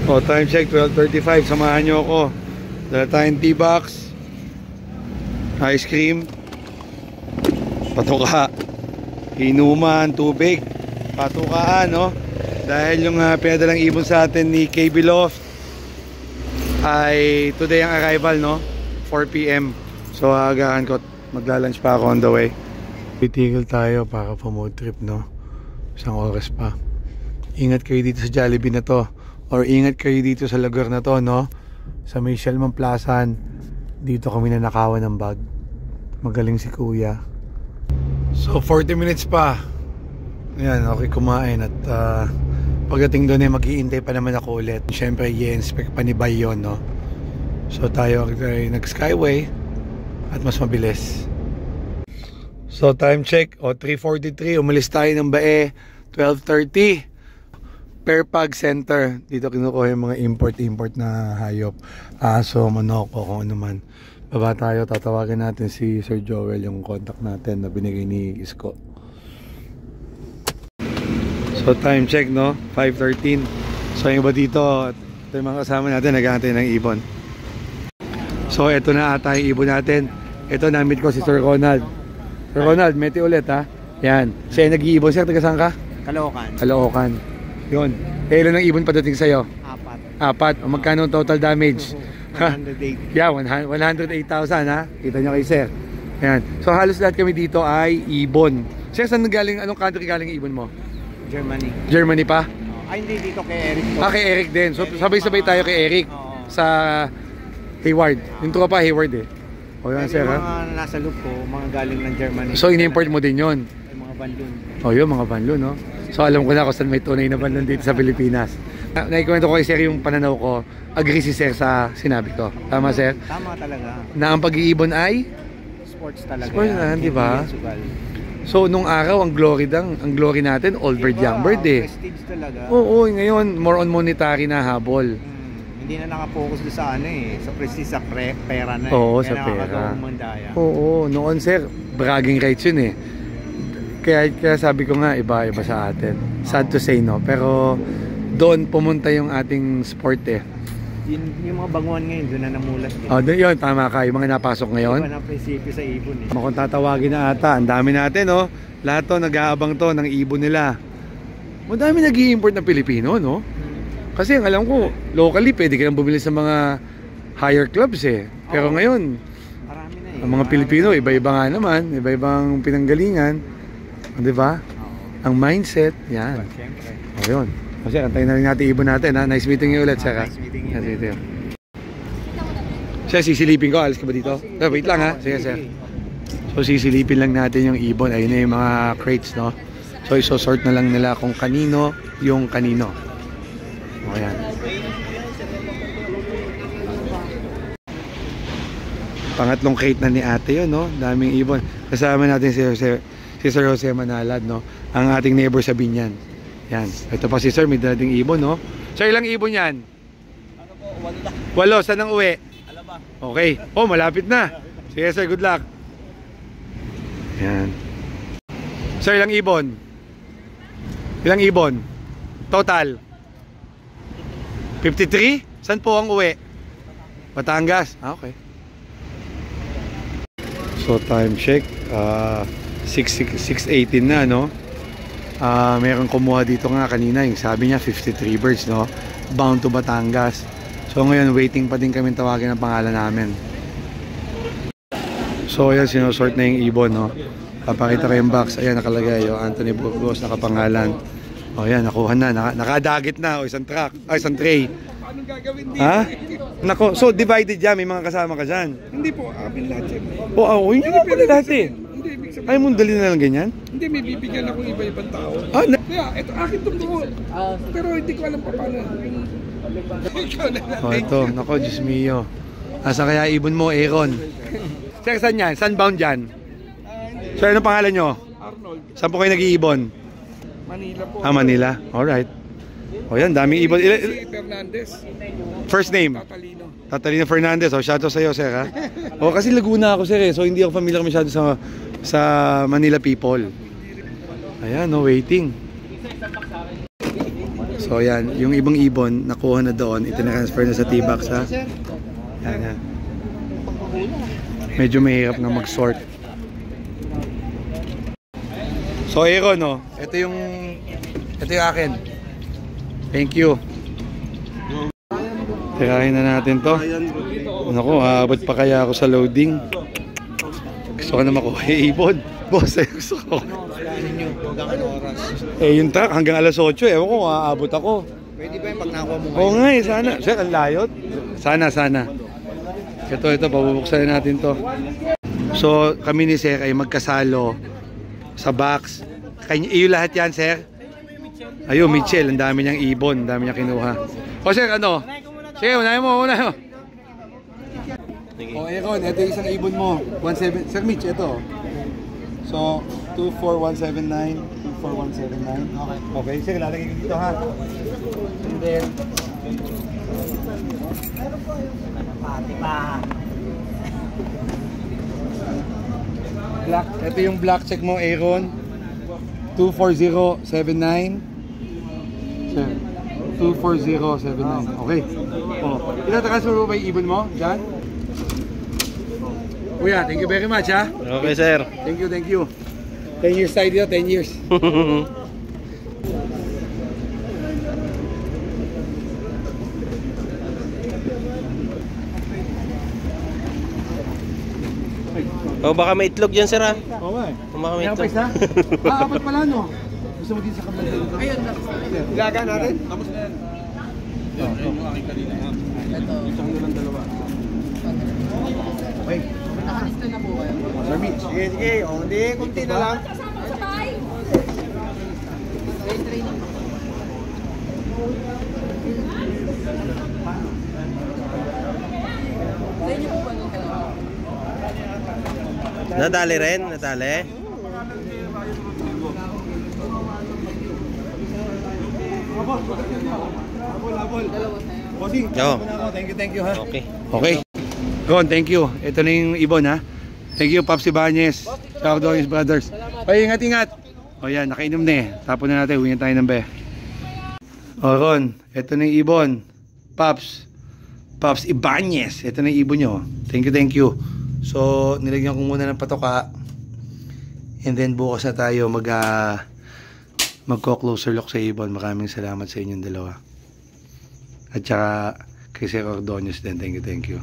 O, time check, 12:35. Samahan nyo ako. Dala tayong tea box, ice cream, patuka, inuman, tubig, patukaan, no? Dahil yung pinadalang ibon sa atin ni KB Loft ay today ang arrival, no? 4 PM. So agahan ko, magla-lunch pa ako on the way. Titigil tayo para pa-mood trip, no? Isang oras pa. Ingat kayo dito sa Jollibee na to, or ingat kayo dito sa lugar na to, no? Sa may Shelman Plaza, dito kami nanakawan ng bag. Magaling si kuya. So 40 minutes pa. Ayan, okay kumain. At pagdating doon ay mag-iintay pa naman ako ulit. Siyempre i-inspect pa ni Bay yun, no? So tayo ay nag-skyway at mas mabilis. So time check, 3:43. Umalis tayo ng Bae 12:30. Perpag Center. Dito kinukuha yung mga import na hayop. Aso, manok o kung ano man. Baba tayo, tatawagan natin si Sir Joel, yung contact natin na binigay ni Isko. So time check, no? 5:13. So yung iba dito, ito yung mga kasama natin, naghahantay ng ibon. So ito na ata yung ibon natin. Ito, na-meet ko si Sir Ronald. Sir Ronald, meti ulit ha. Yan. Siya nag-iibon. Sir, taga saan ka? Caloocan. Caloocan. Yun. Ilan ang ibon padating sa'yo? 4. O magkano total damage? 108. Yeah, 108,000 ha. Kita nyo kay Sir. Yan. So halos lahat kami dito ay ibon. Sir, saan galing, anong country galing ibon mo? Germany. Germany pa? Ay, hindi, dito kay Eric. Kay Eric din. So sabay-sabay tayo kay Eric. Sa Hayward. Yung tropa Hayward eh. O yan, Sir ha? Mga nasa loop ko, mga galing ng Germany. So in-import mo din yun? Mga banlun. O yun, mga banlun, no? So alam ko na kung saan may tunay na banlun dito sa Pilipinas. Naikwento ko kay Sir yung pananaw ko. Agree si Sir sa sinabi ko. Tama, Sir? Tama talaga. Na ang pag-iibon ay? Sports talaga. Sports na, di ba? So nung araw, ang glory natin, old bird, young bird eh. Prestige talaga. Oo, ngayon, more on monetary na habol. Hindi na nakapokus doon sa sa prestige, sa pera na. Oo, sa pera. Oo, noon, Sir, bragging rights yun eh. Kaya sabi ko nga, iba-iba sa atin. Sad to say, no? Pero doon pumunta yung ating sport eh. Yung mga banguan ngayon, doon na namulat eh. Oh, doon yun, tama ka. Yung mga napasok ngayon. Iba na prinsipyo sa ibon eh. Kung tatawagin na ata, ang dami natin, no? Lahat to, nag-aabang to ng ibon nila. Madami nag-i-import na Pilipino, no? Kasi ang alam ko, locally, pwede ka nang bumili sa mga higher clubs eh. Pero ngayon, marami na eh. Ang mga Pilipino, iba-iba nga naman. Iba-ibang pinanggalingan. Di ba? Ang mindset, yan. Siyempre. O yun. Kasi antayin na rin natin ibon natin ha. Nice meeting you ulit, Sir. Nice meeting you. Sir, sisilipin ko. Alis ka ba dito? No, wait lang ha. Sige, Sir. So sisilipin lang natin yung ibon. Ayun na yung mga crates, no? So isosort na lang nila kung kanino yung kanino. O yan. Pangatlong crate na ni ate yun, no? Daming ibon. Kasama natin si Sir Jose Manalad, no? Ang ating neighbor sa Binyan. Yan. Ito pa si Sir, may dating ibon, no? Sir, ilang ibon yan? Ano po, 8. 8. Saan ang uwi? Alaba. Okay. Oh, malapit na. Sige, Sir, good luck. Yan. Sir, ilang ibon? Ilang ibon? Total? 53? Saan po ang uwi? Batangas. Okay. So, time check. 6:18 na, no? Meron kumuha dito nga kanina, yung sabi niya 53 birds, no? Bound to Batangas. So ngayon waiting pa din kami tawagin ang pangalan namin. So ayan, sinusort na yung ibon, no? Papakita ko yung box. Ayan, nakalagay yung Anthony Burgos, nakapangalan. O ayan, nakuha na, nakadagit na. O isang truck, isang tray. Anong gagawin dito? Ha? Nako, so divided yan, may mga kasama ka dyan. Hindi po, amin lahat yan. Hindi mo pala lahat eh. Hindi, ibig sabihin. Ay, mong dali na lang ganyan? Hindi, may bibigyan ako iba-ibang tao. Kaya, ito, akin itong doon. Pero hindi ko alam pa paano. Ikaw na lang. O ito, nako, Diyos mio. Asa kaya ibon mo, Aaron? Sir, saan yan? Saan bound yan? So, ano pangalan nyo? Arnold. Saan po kayo nag-iibon? Manila po. Manila. Alright. O yan, daming ibon. Si Fernandez. First name? Tatalino. Tatalino Fernandez. O, shoutout sa'yo, Sir, ha? O, kasi Laguna ako, Sir, eh. So, hindi ako familiar masyado sa Manila people. Ayan, no, waiting. So yan, yung ibang ibon nakuha na doon, itinransfer na sa T-Box ha. Yan, yan. Medyo mahirap nga mag-sort. So Aaron, no, ito yung akin. Thank you. Tirahin na natin to. Naku, aabot pa kaya ako sa loading. Gusto ko na makuha yung ibon. Boss, gusto ko. Yung truck hanggang alas 8, ewan ko kung aabot ako. Pwede ba yung pag nakuha mo Oo nga sana. Sir, ang layot. Sana. Ito, pabubuksan natin to. So, kami ni Sir ay magkasalo sa box. Iyo lahat yan, Sir? Ayun, Mitchell, ang dami niyang ibon, ang dami niyang kinuha. O Sir, ano? Sige, unahin mo. O, Aaron, ito yung isang ibon mo. 17, Sir Mitch, ito. So, 24179, 24179. Okay, sige, lalagay ko dito ha. And then, black, ito yung black check mo, Aaron. 24079. Sir, 24079. Okay. Oh, itatranspfer mo ba yung ibon mo, John? Kuya, thank you very much ha. Okay, sir. Thank you. 10 years tayo dito, 10 years. Oh, baka may itlog dyan, sir, ha? Oo nga eh. Baka may Kaya pa itlog. isa? Apat pala no? Gusto mo din sa kabila dito? Ayun, Ilaga natin? tapos na yan. Yan, Yung aking kanina. Ito. Gusto ko lang dalawa. Okay. Nakalista na po kayo. Sir Mitch. Sige. O, hindi. Kunti na lang. Nadali rin? Nadali? Bossing, Oo. thank you ha. Okay. Okay. Ron, thank you. Ito na yung ibon ha. Thank you, Pops Ibanez. Shout out his brothers. Ay, ingat. O yan, nakainom na eh. Tapon na natin, uwi na tayo ng be. O Ron, ito na yung ibon. Pops Ibanez. Ito na yung ibon nyo. Thank you. So, nilagyan ko muna ng patoka. And then bukas na tayo magko-closer look sa ibon. Maraming salamat sa inyong dalawa. At saka kay Sir Ordonez din. Thank you.